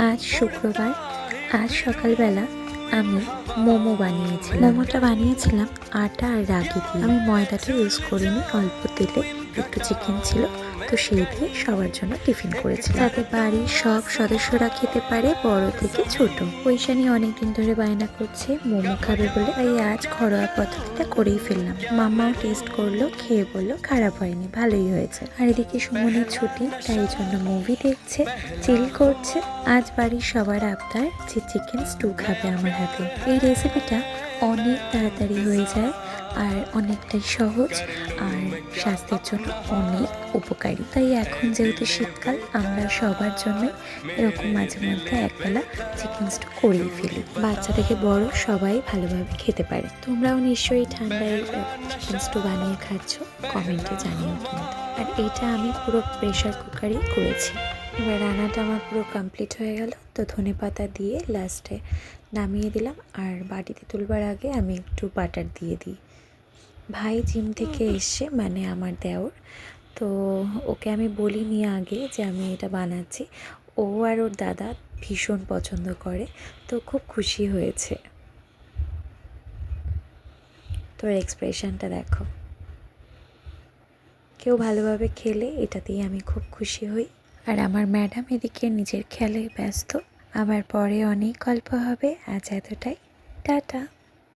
আজ শুক্রবার। আজ সকালবেলা আমি মোমো বানিয়েছিলাম। মোমোটা বানিয়েছিলাম আটা আর রাগি দিয়ে। আমি ময়দাটা ইউজ করিনি, অল্প তেলে একটু চিকেন ছিল, তো সেই দিয়ে সবার জন্য টিফিন করেছিলাম, যাতে বাড়ির সব সদস্যরা খেতে পারে, বড় থেকে ছোট। ঐশানি অনেকদিন ধরে বায়না করছে মোমো খাবে বলে, তাই আজ ঘরোয়া পদ্ধতিটা করেই ফেললাম। মামাও টেস্ট করলো, খেয়ে বললো খারাপ হয়নি, ভালোই হয়েছে। আর এদিকে সুমনের ছুটি, তাই জন্য মুভি দেখছে, চিল করছে। আজ বাড়ির সবার আবদার যে চিকেন স্টু খাবে আমার হাতে। এই রেসিপিটা অনেক তাড়াতাড়ি হয়ে যায় আর অনেকটাই সহজ আর স্বাস্থ্যের জন্য অনেক উপকারী। তাই এখন যেহেতু শীতকাল, আমরা সবার জন্য এরকম মাঝে মধ্যে একবেলা চিকেন স্টু করেই ফেলি। বাচ্চা থেকে বড় সবাই ভালোভাবে খেতে পারে। তোমরাও নিশ্চয়ই ঠান্ডায় চিকেন স্টু বানিয়ে খাচ্ছ, কমেন্টে জানিও কিন্তু। আর এটা আমি পুরো প্রেশার কুকারেই করেছি। এবার রান্নাটা আমার পুরো কমপ্লিট হয়ে গেল, তো ধনেপাতা দিয়ে লাস্টে নামিয়ে দিলাম। আর বাটিতে তুলবার আগে আমি একটু বাটার দিয়ে দিই। ভাই জিম থেকে এসছে, মানে আমার দেওর, তো ওকে আমি বলিনি আগে যে আমি এটা বানাচ্ছি। ও আর ওর দাদা ভীষণ পছন্দ করে, তো খুব খুশি হয়েছে। তোর এক্সপ্রেশনটা দেখো। কেউ ভালোভাবে খেলে এটাতেই আমি খুব খুশি হই। আর আমার ম্যাডাম এদিকে নিজের খেয়ালে ব্যস্ত। আবার পরে অনেক গল্প হবে। আজ এতটাই, টাটা।